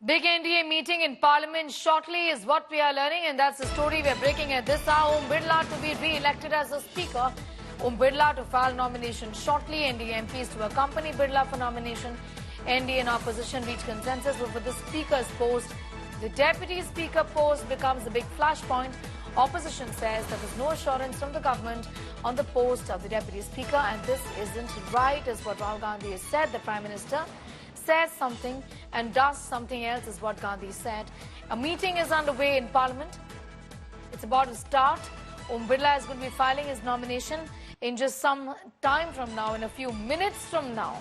Big NDA meeting in Parliament shortly is what we are learning, and that's the story we are breaking at this hour. Om Birla to be re-elected as the Speaker. Om Birla to file nomination shortly. NDA MPs to accompany Birla for nomination. NDA and opposition reach consensus over the Speaker's post. The Deputy Speaker post becomes the big flashpoint. Opposition says there was no assurance from the government on the post of the Deputy Speaker, and this isn't right, is what Rahul Gandhi has said. The Prime Minister says something and does something else, is what Gandhi said. A meeting is underway in Parliament. It's about to start. Om Birla is going to be filing his nomination in just some time from now, in a few minutes from now.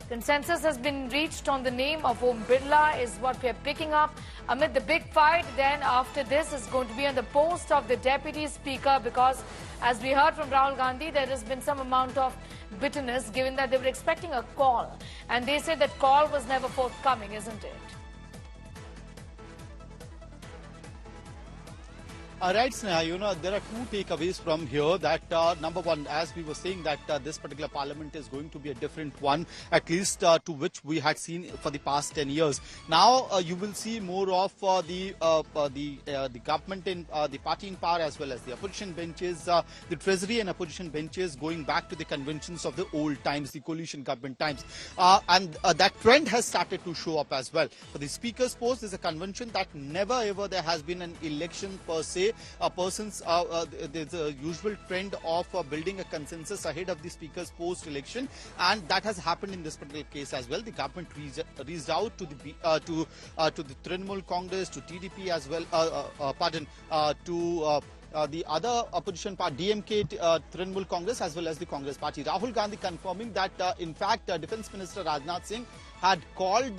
Consensus has been reached on the name of Om Birla, is what we are picking up. Amid the big fight, then after this is going to be on the post of the Deputy Speaker, because as we heard from Rahul Gandhi, there has been some amount of bitterness given that they were expecting a call, and they said that call was never forthcoming, isn't it? Right, Sneha, there are two takeaways from here. That number one, as we were saying, that this particular parliament is going to be a different one, at least to which we had seen for the past 10 years. Now you will see more of the government in the party in power, as well as the opposition benches, the treasury and opposition benches going back to the conventions of the old times, the coalition government times, and that trend has started to show up as well. For the Speaker's post, is a convention that never ever there has been an election per se. There's a usual trend of building a consensus ahead of the Speaker's post election, and that has happened in this particular case as well. The government reached out to the Trinamool Congress, to TDP as well, to the other opposition party, DMK, Trinamool Congress, as well as the Congress party. Rahul Gandhi confirming that, in fact, Defence Minister Rajnath Singh had called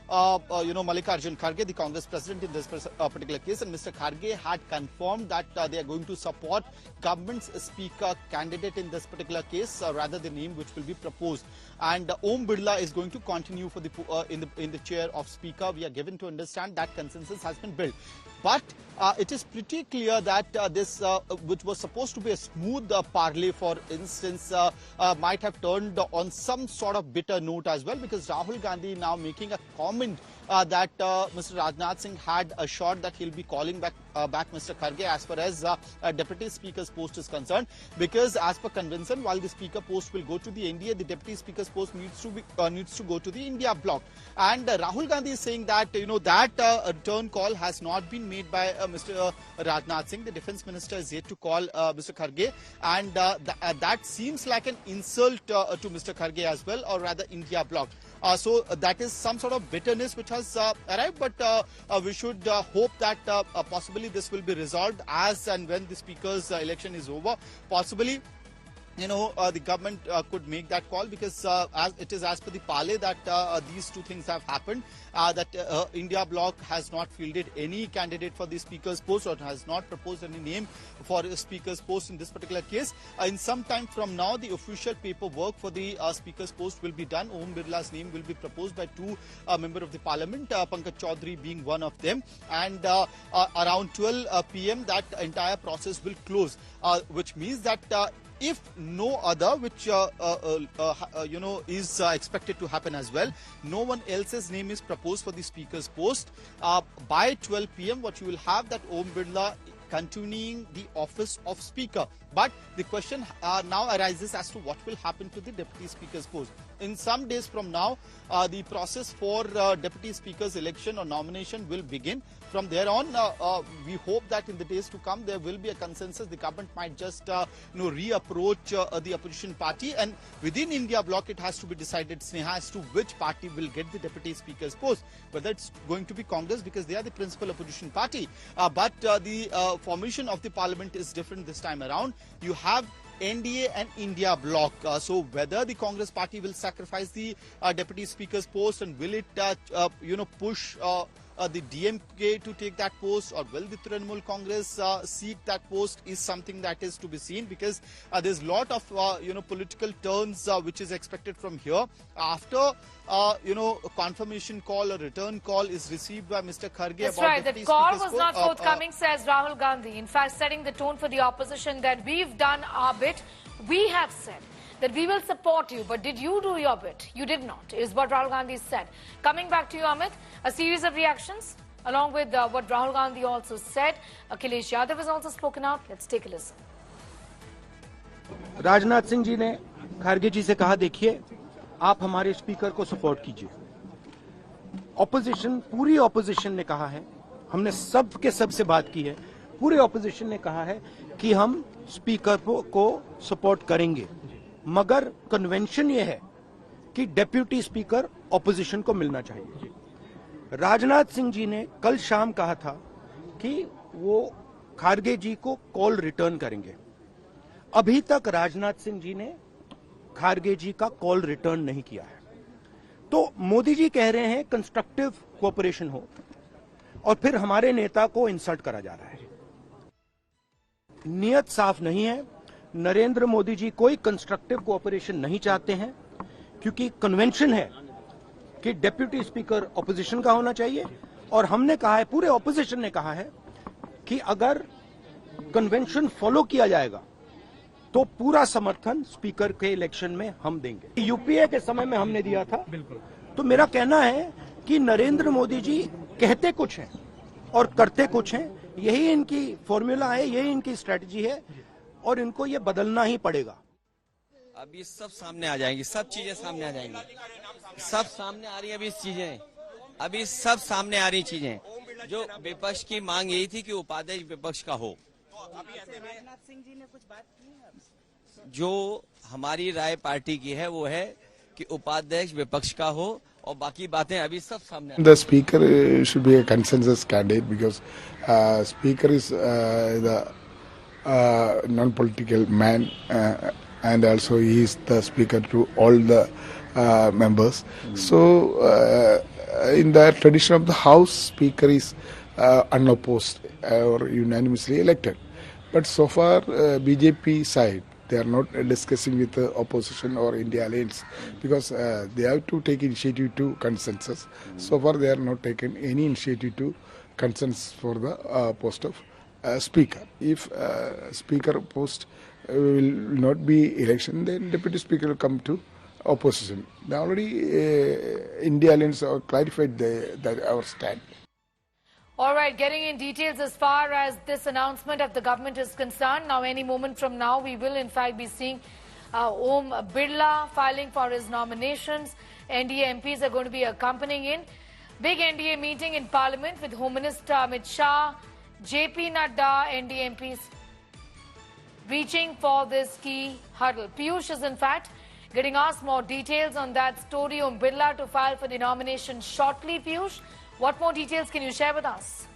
Mallikarjun Kharge, the Congress president in this particular case, and Mr. Kharge had confirmed that they are going to support government's speaker candidate in this particular case, rather the name which will be proposed. And Om Birla is going to continue for the in the chair of speaker. We are given to understand that consensus has been built. But it is pretty clear that this, which was supposed to be a smooth parley, for instance, might have turned on some sort of bitter note as well, because Rahul Gandhi now making a comment that Mr. Rajnath Singh had assured that he'll be calling back Mr. Kharge as far as Deputy Speaker's post is concerned, because as per convention, while the Speaker post will go to the NDA, the Deputy Speaker's post needs to go to the India bloc. And Rahul Gandhi is saying that that return call has not been made by Mr. Rajnath Singh. The Defence Minister is yet to call Mr. Kharge, and that seems like an insult to Mr. Kharge as well, or rather India bloc. So that is some sort of bitterness which has arrived, but we should hope that possibly this will be resolved as and when the Speaker's election is over. Possibly, the government could make that call, because as it is as per the parley that these two things have happened, that India bloc has not fielded any candidate for the Speaker's post, or has not proposed any name for a Speaker's post in this particular case. In some time from now, the official paperwork for the Speaker's post will be done. Om Birla's name will be proposed by two members of the parliament, Pankaj Chaudhary being one of them, and around 12 p.m. that entire process will close, which means that if no other, which is expected to happen as well, no one else's name is proposed for the Speaker's post, by 12 p.m. what you will have, that Om Birla continuing the office of Speaker. But the question now arises as to what will happen to the Deputy Speaker's post. In some days from now, the process for Deputy Speaker's election or nomination will begin. From there on, we hope that in the days to come there will be a consensus. The government might just reapproach the opposition party, and within India bloc it has to be decided, Sneha, as to which party will get the Deputy Speaker's post. Whether it's going to be Congress, because they are the principal opposition party, but the formation of the parliament is different this time around. You have NDA and India bloc. So whether the Congress party will sacrifice the Deputy Speaker's post, and will it push the DMK to take that post, or will the Trinamool Congress seek that post, is something that is to be seen, because there's a lot of political turns which is expected from here after a confirmation call or return call is received by Mr. Kharge. That's right. That call was not forthcoming, says Rahul Gandhi. In fact, setting the tone for the opposition that we've done our bit. We have said that we will support you, but did you do your bit? You did not, is what Rahul Gandhi said. Coming back to you, Amit, a series of reactions along with what Rahul Gandhi also said. Akhilesh Yadav has also spoken out. Let's take a listen. Rajnath Singh ji ने खारगे जी से कहा, देखिए आप हमारे speaker को support कीजिए। Opposition, पूरी opposition ने कहा है, हमने सब के सब से बात की है, पूरे ऑपोजिशन ने कहा है कि हम स्पीकर को सपोर्ट करेंगे, मगर कन्वेंशन ये है कि डेप्यूटी स्पीकर ऑपोजिशन को मिलना चाहिए। राजनाथ सिंह जी ने कल शाम कहा था कि वो खारगे जी को कॉल रिटर्न करेंगे। अभी तक राजनाथ सिंह जी ने खारगे जी का कॉल रिटर्न नहीं किया है। तो मोदी जी कह रहे हैं कंस्ट्रक्टिव कोऑपरेशन हो, और फिर हमारे नेता को इंसल्ट करा जा रहा है। नियत साफ नहीं है। नरेंद्र मोदी जी कोई कंस्ट्रक्टिव कोऑपरेशन नहीं चाहते हैं, क्योंकि कन्वेंशन है कि डेप्यूटी स्पीकर ऑपोजिशन का होना चाहिए, और हमने कहा है, पूरे ऑपोजिशन ने कहा है कि अगर कन्वेंशन फॉलो किया जाएगा तो पूरा समर्थन स्पीकर के इलेक्शन में हम देंगे। यूपीए के समय में हमने दिया था। बिल्कुल। तो मेरा कहना है कि नरेंद्र मोदी जी कहते कुछ हैं और करते कुछ हैं, यही इनकी फॉर्मूला है, यही इनकी स्ट्रेटजी है, और इनको ये बदलना ही पड़ेगा। अभी सब सामने आ जाएंगी, सब चीजें सामने आ जाएंगी, सब सामने आ रही है अभी चीजें, अभी सब सामने आ रही चीजें। जो विपक्ष की मांग यही थी कि उपाध्यक्ष विपक्ष का हो। राजनाथ सिंह जी ने कुछ बात की है? जो हमारी राय पार्टी की है वो है कि उपाध्यक्ष विपक्ष का हो, और बाकी बातें अभी सब सामने। The speaker should be a consensus candidate because speaker is the non-political man and also he is the speaker to all the members. So in the tradition of the house, speaker is unopposed or unanimously elected. But so far BJP side, they are not discussing with the opposition or India Alliance because they have to take initiative to consensus. So far they are not taken any initiative to consensus for the post of speaker. If speaker post will not be election, then deputy speaker will come to opposition. Now already India Alliance clarified that our stand. All right, getting in details as far as this announcement of the government is concerned. Now, any moment from now, we will in fact be seeing Om Birla filing for his nominations. NDA MPs are going to be accompanying in. Big NDA meeting in Parliament with Home Minister Amit Shah, JP Nadda, NDA MPs reaching for this key hurdle. Piyush is in fact getting asked more details on that story. Om Birla to file for the nomination shortly. Piyush, what more details can you share with us?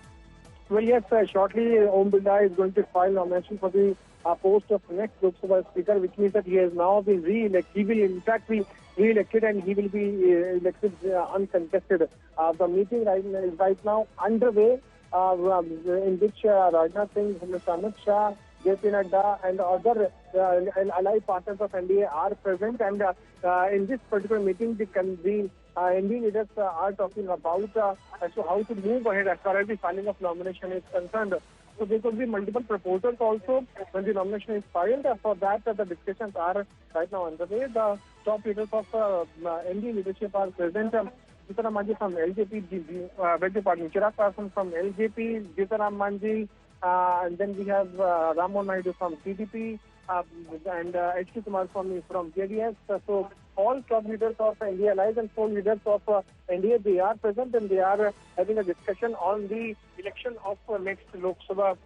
Well, yes, shortly Om Birla is going to file nomination for the post of next Lok Sabha Speaker, which means that he has now been re-elected. He will in fact be re-elected and he will be elected uncontested. The meeting is right now underway, in which Rajnath Singh, Mr. Amit Shah, JP Nadda and other allied partners of NDA are present, and in this particular meeting the NDA leaders are talking about as to how to move ahead as far as the filing of nomination is concerned. So there could be multiple proposals also when the nomination is filed. For that, the discussions are right now underway. The top leaders of NDA leadership are present. Jitaram Manji from LJP, Chirag Parsan from LJP, Jitaram Manji, and then we have Ramon Naidu from TDP, and H.K. Kumar from JDS. So all top leaders of NDA Alliance and 4 leaders of NDA, they are present and they are having a discussion on the election of next Lok Sabha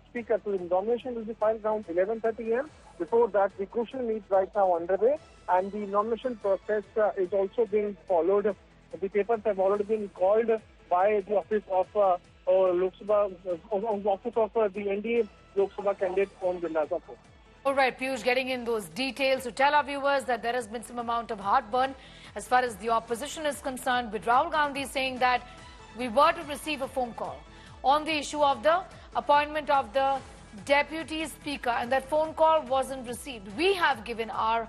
Speaker. So the nomination will be filed around 11:30 a.m. Before that, the crucial meet right now underway, and the nomination process is also being followed. The papers have already been called by the office of Lok Sabha, office of the NDA Lok Sabha candidate Om Birla's office. All right, Piyush, getting in those details to tell our viewers that there has been some amount of heartburn as far as the opposition is concerned, with Rahul Gandhi saying that we were to receive a phone call on the issue of the appointment of the deputy speaker, and that phone call wasn't received. We have given our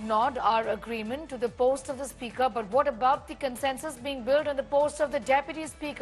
nod, our agreement to the post of the speaker, but what about the consensus being built on the post of the deputy speaker?